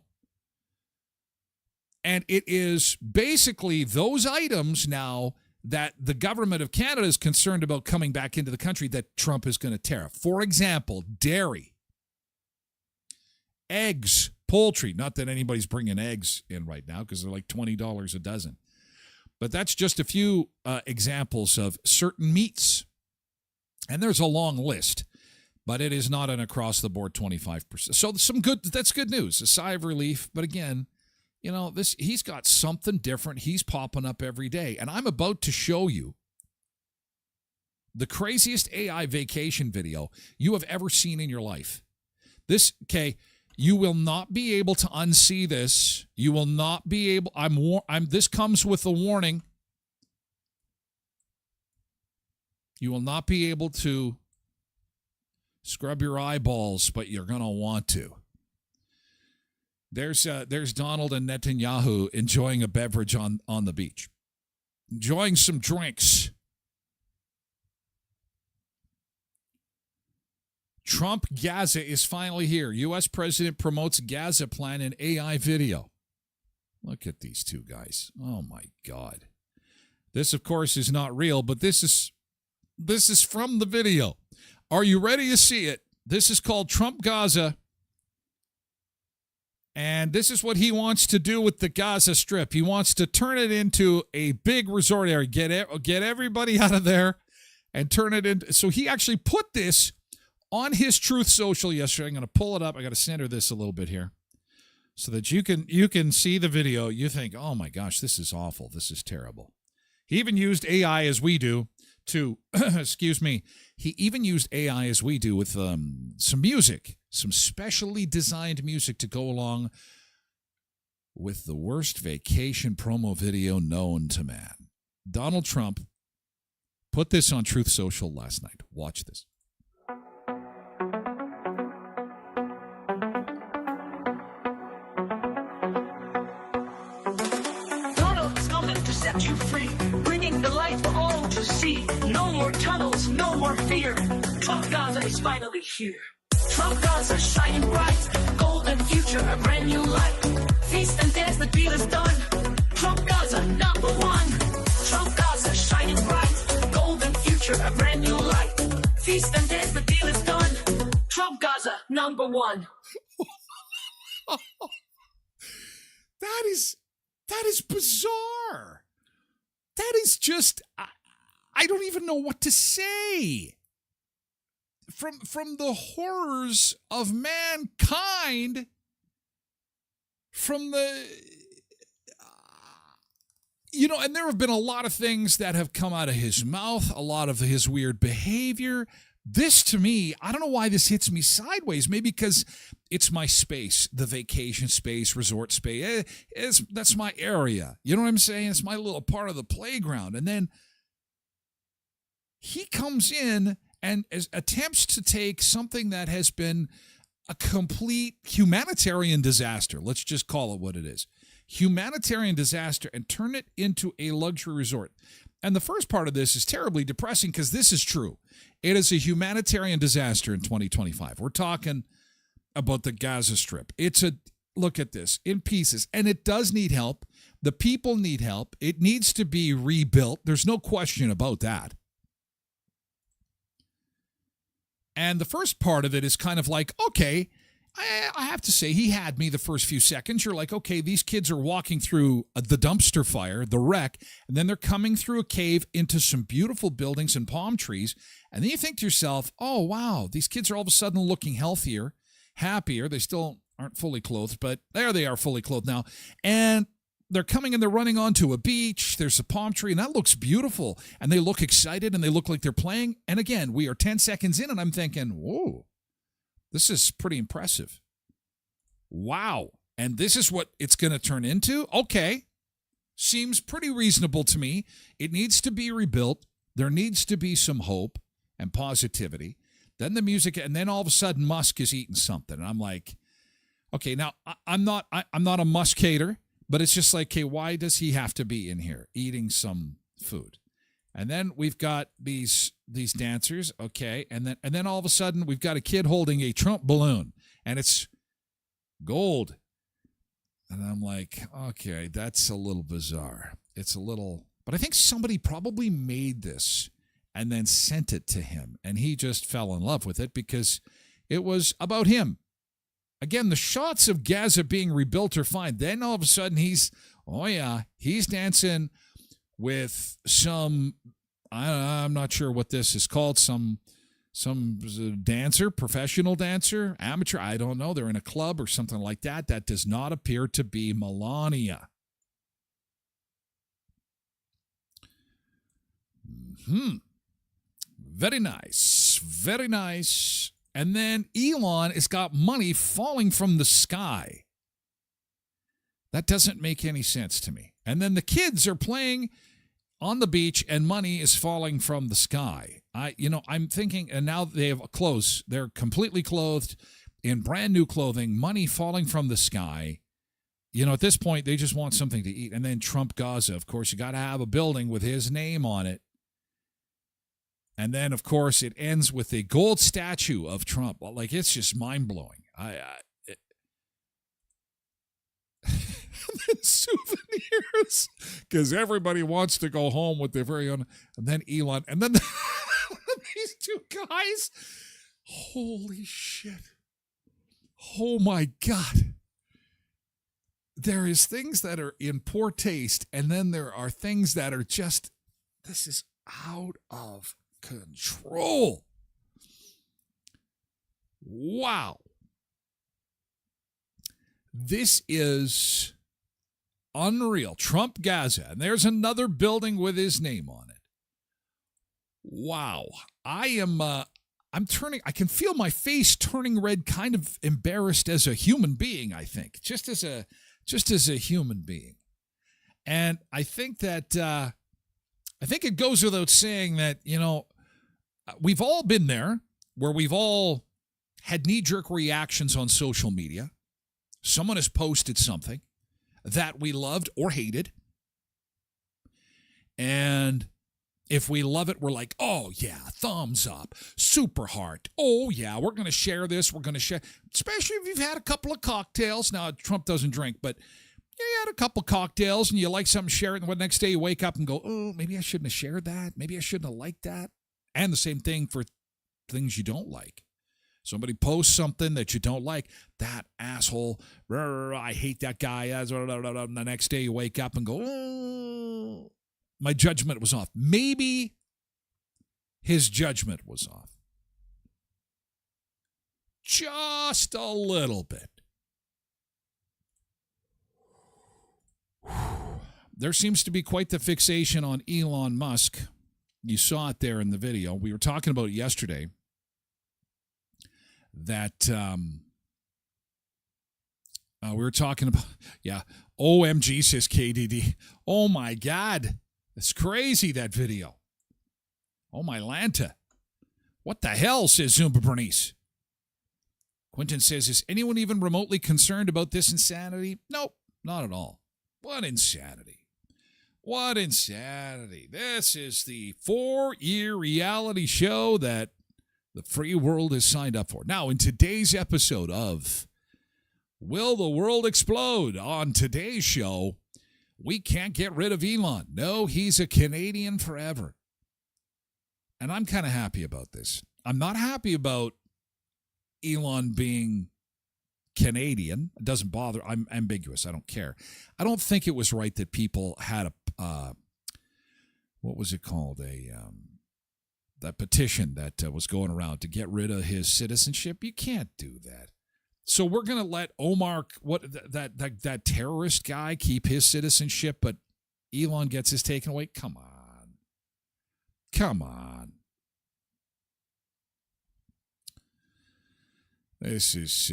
And it is basically those items now that the government of Canada is concerned about coming back into the country that Trump is going to tariff. For example, dairy, eggs, poultry. Not that anybody's bringing eggs in right now because they're like $20 a dozen. But that's just a few examples of certain meats. And there's a long list, but it is not an across-the-board 25%. So that's good news, a sigh of relief. But again, he's got something different. He's popping up every day. And I'm about to show you the craziest AI vacation video you have ever seen in your life. You will not be able to unsee this. You will not be able. This comes with a warning. You will not be able to scrub your eyeballs, but you're going to want to. There's Donald and Netanyahu enjoying a beverage on the beach, enjoying some drinks. Trump Gaza is finally here. U.S. President promotes Gaza plan in AI video. Look at these two guys. Oh, my God. This, of course, is not real, but this is from the video. Are you ready to see it? This is called Trump Gaza. And this is what he wants to do with the Gaza Strip. He wants to turn it into a big resort area. Get everybody out of there and turn it into... So he actually put this on his Truth Social yesterday. I'm going to pull it up. I got to center this a little bit here so that you can see the video. You think, oh my gosh, this is awful. This is terrible. He even used AI as we do to, excuse me, he even used AI as we do with some music, some specially designed music to go along with the worst vacation promo video known to man. Donald Trump put this on Truth Social last night. Watch this. Set you free, bringing the light for all to see. No more tunnels, no more fear. Trump Gaza is finally here. Trump Gaza shining bright, golden future, a brand new light. Feast and dance, the deal is done. Trump Gaza number one. Trump Gaza shining bright, golden future, a brand new light. Feast and dance, the deal is done. Trump Gaza number one. That is bizarre. That is just, I don't even know what to say. From the horrors of mankind, from the, and there have been a lot of things that have come out of his mouth, a lot of his weird behavior. This, to me, I don't know why this hits me sideways. Maybe because it's my space, the vacation space, resort space. That's my area. You know what I'm saying? It's my little part of the playground. And then he comes in and attempts to take something that has been a complete humanitarian disaster. Let's just call it what it is. Humanitarian disaster, and turn it into a luxury resort. And the first part of this is terribly depressing because this is true. It is a humanitarian disaster in 2025. We're talking about the Gaza Strip. Look at this, in pieces. And it does need help. The people need help. It needs to be rebuilt. There's no question about that. And the first part of it is kind of like, okay, I have to say, he had me the first few seconds. You're like, okay, these kids are walking through the dumpster fire, the wreck, and then they're coming through a cave into some beautiful buildings and palm trees. And then you think to yourself, oh, wow, these kids are all of a sudden looking healthier, happier. They still aren't fully clothed, but there they are fully clothed now. And they're coming and they're running onto a beach. There's a palm tree, and that looks beautiful. And they look excited, and they look like they're playing. And again, we are 10 seconds in, and I'm thinking, whoa. This is pretty impressive. Wow. And this is what it's going to turn into? Okay. Seems pretty reasonable to me. It needs to be rebuilt. There needs to be some hope and positivity. Then the music, and then all of a sudden Musk is eating something. And I'm like, okay, now I'm not a Musk hater, but it's just like, okay, why does he have to be in here eating some food? And then we've got these dancers, okay, and then all of a sudden we've got a kid holding a Trump balloon, and it's gold. And I'm like, okay, that's a little bizarre. It's a little, but I think somebody probably made this and then sent it to him, and he just fell in love with it because it was about him. Again, the shots of Gaza being rebuilt are fine. Then all of a sudden he's dancing with some, I'm not sure what this is called, some dancer, professional dancer, amateur, I don't know. They're in a club or something like that. That does not appear to be Melania. Very nice. Very nice. And then Elon has got money falling from the sky. That doesn't make any sense to me. And then the kids are playing on the beach, and money is falling from the sky. I'm thinking, and now they have clothes. They're completely clothed in brand new clothing, money falling from the sky. At this point, they just want something to eat. And then Trump Gaza, of course, you got to have a building with his name on it. And then, of course, it ends with a gold statue of Trump. Like, it's just mind-blowing. Souvenirs, because everybody wants to go home with their very own. And then Elon, and then these two guys. Holy shit! Oh my God! There is things that are in poor taste, and then there are things that are just. This is out of control. Wow. This is unreal. Trump Gaza. And there's another building with his name on it. Wow. I'm can feel my face turning red, kind of embarrassed as a human being, I think. Just as a human being. And I think that, I think it goes without saying that, we've all been there where we've all had knee-jerk reactions on social media. Someone has posted something that we loved or hated. And if we love it, we're like, oh, yeah, thumbs up, super heart. Oh, yeah, we're going to share this. We're going to share, especially if you've had a couple of cocktails. Now, Trump doesn't drink, but you had a couple cocktails and you like something, share it. And the next day you wake up and go, oh, maybe I shouldn't have shared that. Maybe I shouldn't have liked that. And the same thing for things you don't like. Somebody posts something that you don't like. That asshole, I hate that guy. And the next day you wake up and go, oh, my judgment was off. Maybe his judgment was off. Just a little bit. There seems to be quite the fixation on Elon Musk. You saw it there in the video. We were talking about it yesterday. That we were talking about, OMG, says KDD. Oh my God, it's crazy, that video. Oh my Lanta. What the hell, says Zumba Bernice. Quentin says, is anyone even remotely concerned about this insanity? Nope, not at all. What insanity. What insanity. This is the 4-year reality show that the free world has signed up for. Now, in today's episode of Will the World Explode? On today's show, we can't get rid of Elon. No, he's a Canadian forever. And I'm kind of happy about this. I'm not happy about Elon being Canadian. It doesn't bother. I'm ambiguous. I don't care. I don't think it was right that people had a what was it called? That petition that was going around to get rid of his citizenship. You can't do that. So we're gonna let Omar, that terrorist guy, keep his citizenship, but Elon gets his taken away. Come on. This is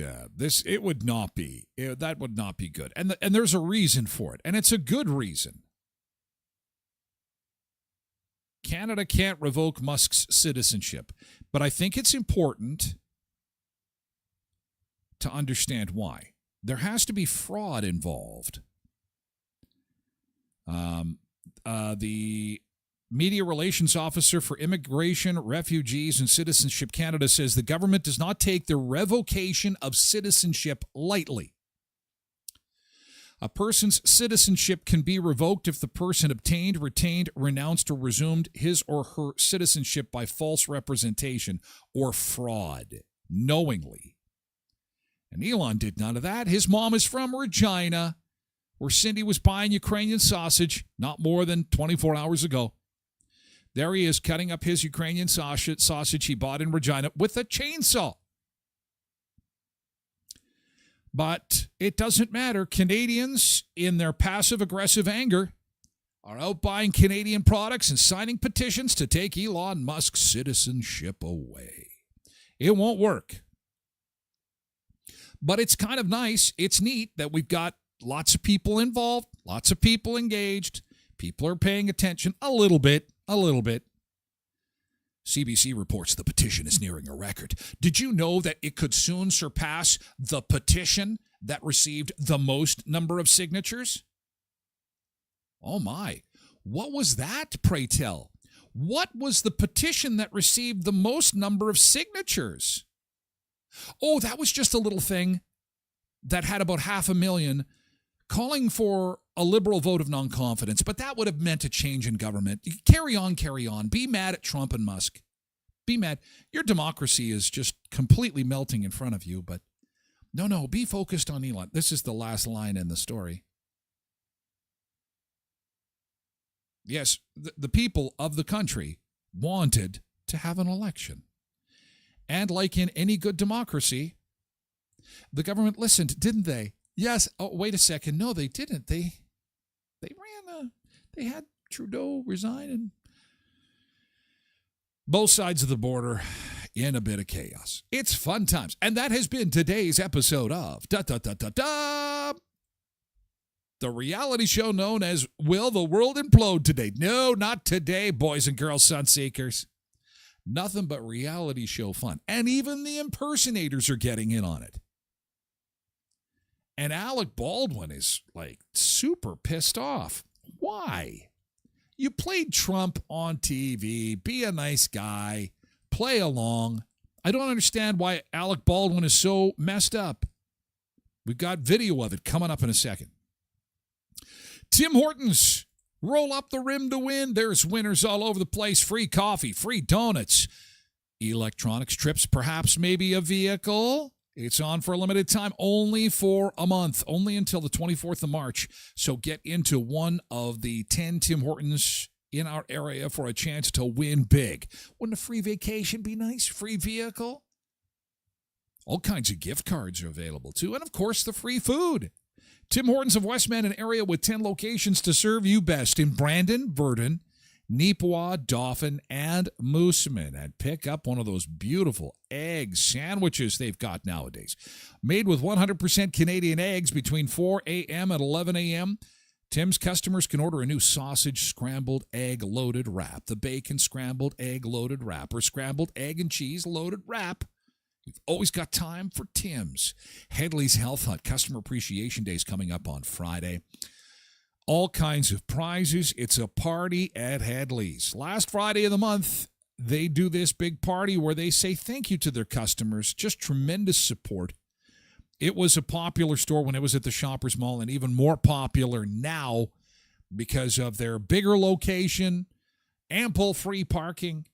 it would not be that would not be good, and there's a reason for it, and it's a good reason. Canada can't revoke Musk's citizenship, but I think it's important to understand why. There has to be fraud involved. The Media Relations Officer for Immigration, Refugees, and Citizenship Canada says the government does not take the revocation of citizenship lightly. A person's citizenship can be revoked if the person obtained, retained, renounced, or resumed his or her citizenship by false representation or fraud, knowingly. And Elon did none of that. His mom is from Regina, where Cindy was buying Ukrainian sausage not more than 24 hours ago. There he is cutting up his Ukrainian sausage he bought in Regina with a chainsaw. But it doesn't matter. Canadians, in their passive-aggressive anger, are out buying Canadian products and signing petitions to take Elon Musk's citizenship away. It won't work. But it's kind of nice. It's neat that we've got lots of people involved, lots of people engaged. People are paying attention a little bit. CBC reports the petition is nearing a record. Did you know that it could soon surpass the petition that received the most number of signatures? Oh my. What was that, pray tell? What was the petition that received the most number of signatures? Oh, that was just a little thing that had about 500,000 calling for a liberal vote of non-confidence, but that would have meant a change in government. Carry on. Be mad at Trump and Musk. Be mad. Your democracy is just completely melting in front of you, but no, be focused on Elon. This is the last line in the story. Yes, the people of the country wanted to have an election. And like in any good democracy, the government listened, didn't they? Yes. Oh, wait a second. No, they didn't. They had Trudeau resign, and both sides of the border in a bit of chaos. It's fun times. And that has been today's episode of the reality show known as Will the World Implode Today? No, not today, boys and girls, Sunseekers. Nothing but reality show fun. And even the impersonators are getting in on it. And Alec Baldwin is like super pissed off. Why? You played Trump on TV. Be a nice guy. Play along. I don't understand why Alec Baldwin is so messed up. We've got video of it coming up in a second. Tim Hortons. Roll up the rim to win. There's winners all over the place. Free coffee, free donuts, electronics, trips, perhaps maybe a vehicle. It's on for a limited time, only for a month, only until the 24th of March. So get into one of the 10 Tim Hortons in our area for a chance to win big. Wouldn't a free vacation be nice? Free vehicle? All kinds of gift cards are available too. And of course, the free food. Tim Hortons of Westman, an area with 10 locations to serve you best in Brandon, Verdon, Neepawa, Dauphin, and Moosomin. And pick up one of those beautiful egg sandwiches they've got nowadays. Made with 100% Canadian eggs between 4 a.m. and 11 a.m., Tim's customers can order a new sausage scrambled egg loaded wrap, the bacon scrambled egg loaded wrap, or scrambled egg and cheese loaded wrap. You've always got time for Tim's. Headley's Health Hut Customer Appreciation Day is coming up on Friday. All kinds of prizes. It's a party at Headley's. Last Friday of the month, they do this big party where they say thank you to their customers. Just tremendous support. It was a popular store when it was at the Shoppers Mall, and even more popular now because of their bigger location, ample free parking,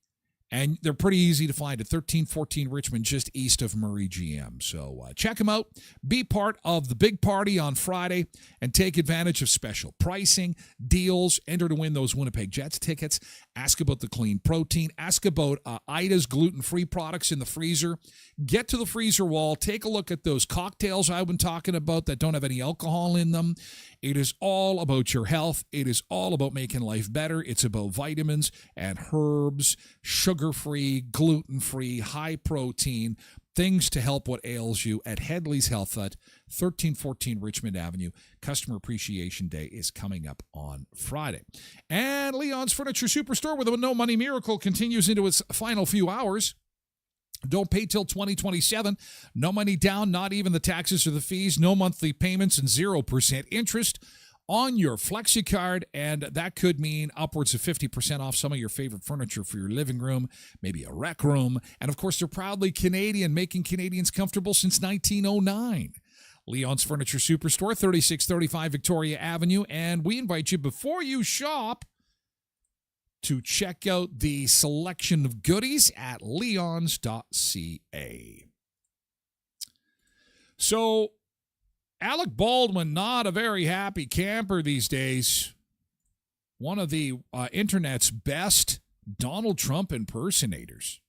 And they're pretty easy to find at 1314 Richmond, just east of Murray GM. So check them out. Be part of the big party on Friday and take advantage of special pricing, deals. Enter to win those Winnipeg Jets tickets. Ask about the clean protein. Ask about Ida's gluten-free products in the freezer. Get to the freezer wall. Take a look at those cocktails I've been talking about that don't have any alcohol in them. It is all about your health. It is all about making life better. It's about vitamins and herbs, sugar-free, gluten-free, high protein, things to help what ails you at Headley's Health Hut, 1314 Richmond Avenue. Customer Appreciation Day is coming up on Friday. And Leon's Furniture Superstore with a no money miracle continues into its final few hours. Don't pay till 2027. No money down, not even the taxes or the fees. No monthly payments and 0% interest on your FlexiCard. And that could mean upwards of 50% off some of your favorite furniture for your living room, maybe a rec room. And of course, they're proudly Canadian, making Canadians comfortable since 1909. Leon's Furniture Superstore, 3635 Victoria Avenue. And we invite you, before you shop, to check out the selection of goodies at leons.ca. So, Alec Baldwin, not a very happy camper these days. One of the internet's best Donald Trump impersonators.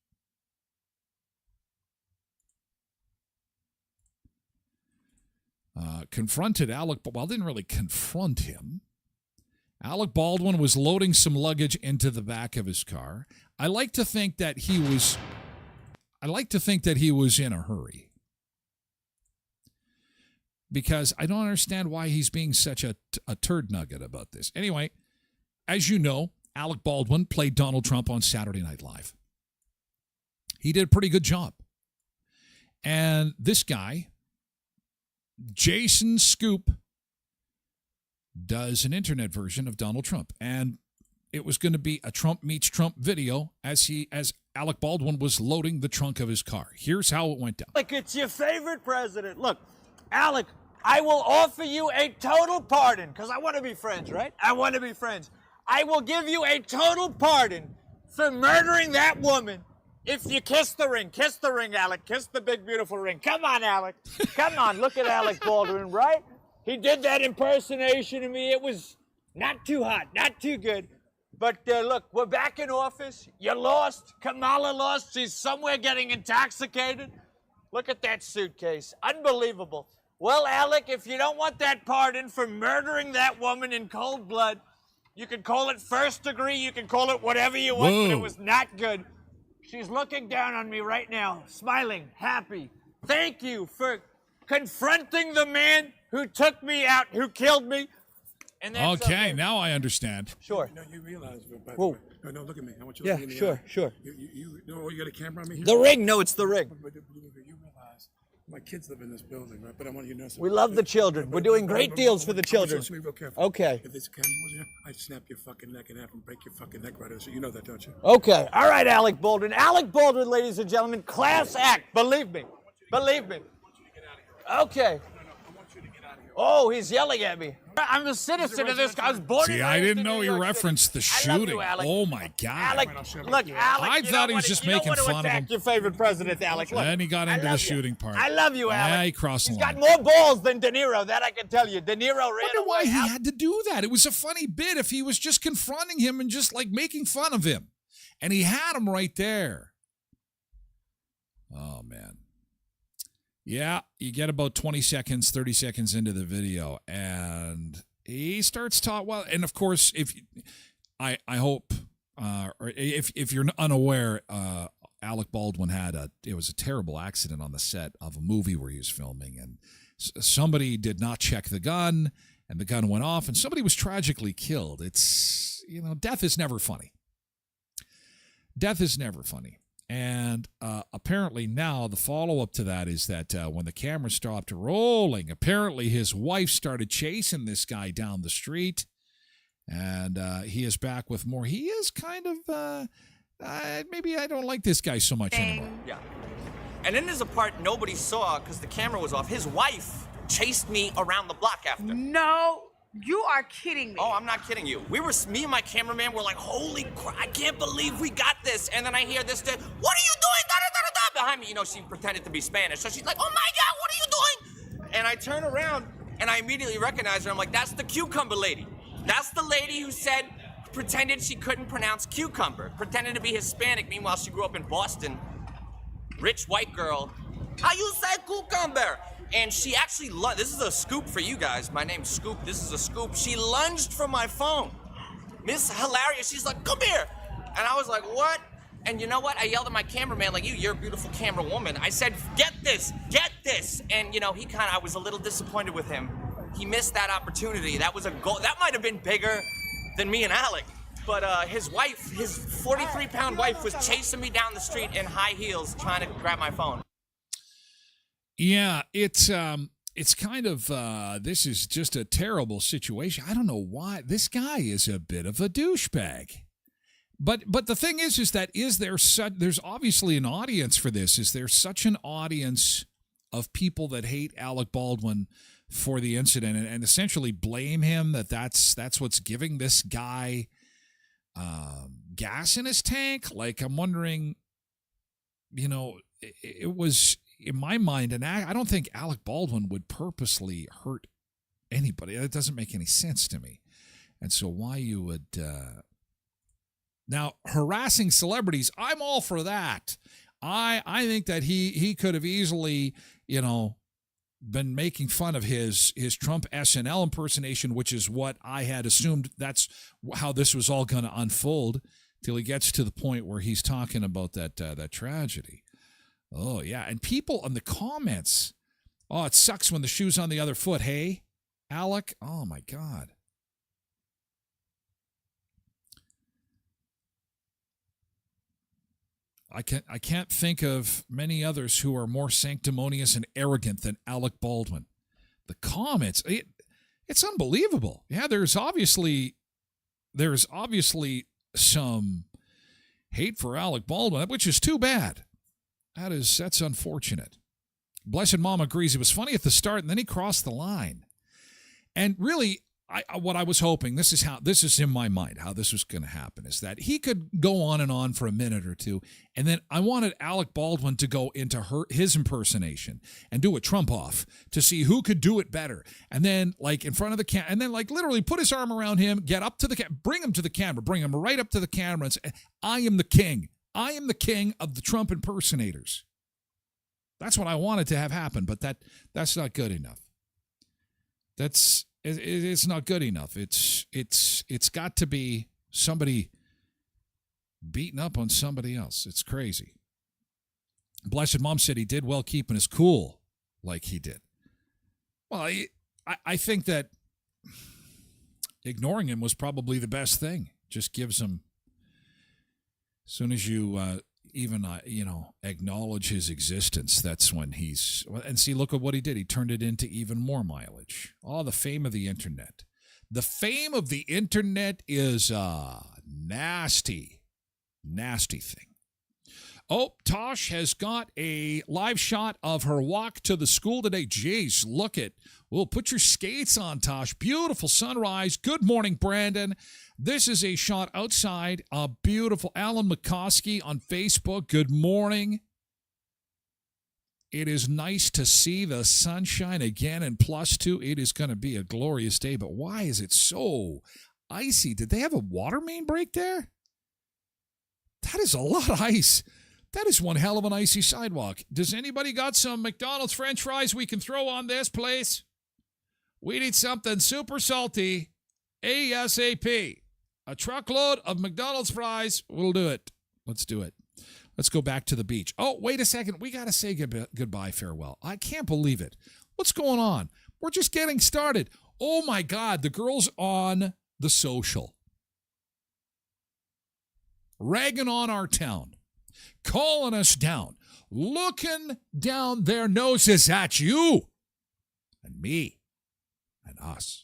Confronted Alec, well, didn't really confront him. Alec Baldwin was loading some luggage into the back of his car. I like to think that he was in a hurry, because I don't understand why he's being such a turd nugget about this. Anyway, as you know, Alec Baldwin played Donald Trump on Saturday Night Live. He did a pretty good job. And this guy, Jason Scoop, does an internet version of Donald Trump. And it was going to be a Trump meets Trump video as Alec Baldwin was loading the trunk of his car. Here's how it went down. Like, it's your favorite president. Look, Alec, I will offer you a total pardon, because I want to be friends, right? I want to be friends. I will give you a total pardon for murdering that woman if you kiss the ring. Kiss the ring, Alec. Kiss the big, beautiful ring. Come on, Alec. Come on. Look at Alec Baldwin, right? He did that impersonation of me. It was not too hot, not too good. But look, we're back in office. You lost. Kamala lost. She's somewhere getting intoxicated. Look at that suitcase. Unbelievable. Well, Alec, if you don't want that pardon for murdering that woman in cold blood, you can call it first degree. You can call it whatever you want, but it was not good. She's looking down on me right now, smiling, happy. Thank you for confronting the man who took me out, who killed me. And that's okay, now I understand. Sure. No, you realize, by the way. No, look at me. I want you to look at me. Sure. You got a camera on me here? The ring? No, it's the ring. But you realize my kids live in this building, right? But I want you to know something. We love the children. We're doing great deals for the children. Listen to me real careful. Okay. If this camera was here, I'd snap your fucking neck in half and break your fucking neck right over. So you know that, don't you? Okay. All right, Alec Baldwin. Alec Baldwin, ladies and gentlemen, class act. Believe me. Believe me. Okay. Oh, he's yelling at me. I'm a citizen of this. I was born See, I didn't know you referenced the shooting. Oh, my God. Alec, look, Alec. I thought he was just making fun of him. Your favorite president, Alec. Look, Then he got into the shooting part. I love you, Alec. Yeah, he crossed the He's line. got more balls than De Niro, that I can tell you. De Niro ran I wonder why away. he had to do that. It was a funny bit if he was just confronting him and just like making fun of him. And he had him right there. Oh, man. Yeah, you get about 20 seconds, 30 seconds into the video, and he starts talking. Well, and of course, I hope, or if you're unaware, Alec Baldwin it was a terrible accident on the set of a movie where he was filming, and somebody did not check the gun, and the gun went off, and somebody was tragically killed. It's, death is never funny. Death is never funny. And apparently now the follow-up to that is that when the camera stopped rolling, apparently his wife started chasing this guy down the street, and he is back with more. He is kind of, maybe I don't like this guy so much anymore. Yeah. And then there's a part nobody saw because the camera was off. His wife chased me around the block after. No You are kidding me. Oh, I'm not kidding you. Me and my cameraman were like, holy crap, I can't believe we got this. And then I hear this, what are you doing? Da, da, da, da, behind me. You know, she pretended to be Spanish. So she's like, oh my God, what are you doing? And I turn around and I immediately recognize her. I'm like, that's the cucumber lady. That's the lady who pretended she couldn't pronounce cucumber, pretended to be Hispanic. Meanwhile, she grew up in Boston. Rich white girl. How you say cucumber? And she actually this is a scoop for you guys. My name's Scoop. This is a scoop. She lunged for my phone. Miss Hilarious. She's like, come here. And I was like, what? And you know what? I yelled at my cameraman, like, you're a beautiful camera woman. I said, get this. And, you know, I was a little disappointed with him. He missed that opportunity. That was a goal. That might have been bigger than me and Alec. But his wife, his 43-pound wife, was chasing me down the street in high heels trying to grab my phone. Yeah, it's kind of this is just a terrible situation. I don't know why this guy is a bit of a douchebag. But the thing is that there's obviously an audience for this. Is there such an audience of people that hate Alec Baldwin for the incident and essentially blame him that's what's giving this guy gas in his tank? Like, I'm wondering, you know, it was in my mind, and I don't think Alec Baldwin would purposely hurt anybody. That doesn't make any sense to me. And so why you would now harassing celebrities, I'm all for that. I think that he could have easily, you know, been making fun of his Trump SNL impersonation, which is what I had assumed that's how this was all going to unfold till he gets to the point where he's talking about that tragedy. Oh, yeah. And people in the comments, oh, it sucks when the shoe's on the other foot. Hey, Alec. Oh, my God. I can't think of many others who are more sanctimonious and arrogant than Alec Baldwin. The comments, it's unbelievable. Yeah, there's obviously some hate for Alec Baldwin, which is too bad. That's unfortunate. Blessed Mom agrees. It was funny at the start, and then he crossed the line. And really, what I was hoping, this is in my mind, how this was going to happen, is that he could go on and on for a minute or two, and then I wanted Alec Baldwin to go into his impersonation and do a Trump off to see who could do it better. And then, like, in front of the camera, and then, like, literally put his arm around him, get up to the bring him to the camera, bring him right up to the camera and say, I am the king. I am the king of the Trump impersonators. That's what I wanted to have happen, but that's not good enough. It's not good enough. It's got to be somebody beating up on somebody else. It's crazy. Blessed Mom said he did well keeping his cool like he did. Well, I think that ignoring him was probably the best thing. Just gives him, as soon as you even acknowledge his existence, that's when and see, look at what he did. He turned it into even more mileage. Oh, the fame of the internet. The fame of the internet is a nasty thing. Oh, Tosh has got a live shot of her walk to the school today. Jeez, look at, well, put your skates on, Tosh. Beautiful sunrise. Good morning, Brandon. This is a shot outside. Beautiful. Alan McCoskey on Facebook. Good morning. It is nice to see the sunshine again and +2. It is going to be a glorious day, but why is it so icy? Did they have a water main break there? That is a lot of ice. That is one hell of an icy sidewalk. Does anybody got some McDonald's French fries we can throw on this place? We need something super salty ASAP. A truckload of McDonald's fries will do it. Let's do it. Let's go back to the beach. Oh, wait a second. We got to say goodbye, farewell. I can't believe it. What's going on? We're just getting started. Oh, my God. The girls on The Social. Ragging on our town. Calling us down. Looking down their noses at you. And me. And us.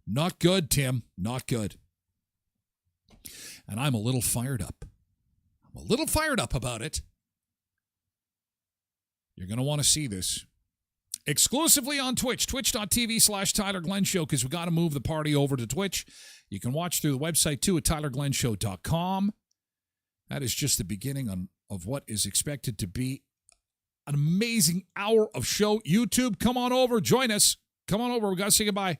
Not good, Tim. Not good. And I'm a little fired up. I'm a little fired up about it. You're going to want to see this. exclusively on Twitch, twitch.tv/Tyler Glen Show, because we got to move the party over to Twitch. You can watch through the website, too, at tylerglenshow.com. That is just the beginning of what is expected to be an amazing hour of show. YouTube, come on over. Join us. Come on over. We got to say goodbye.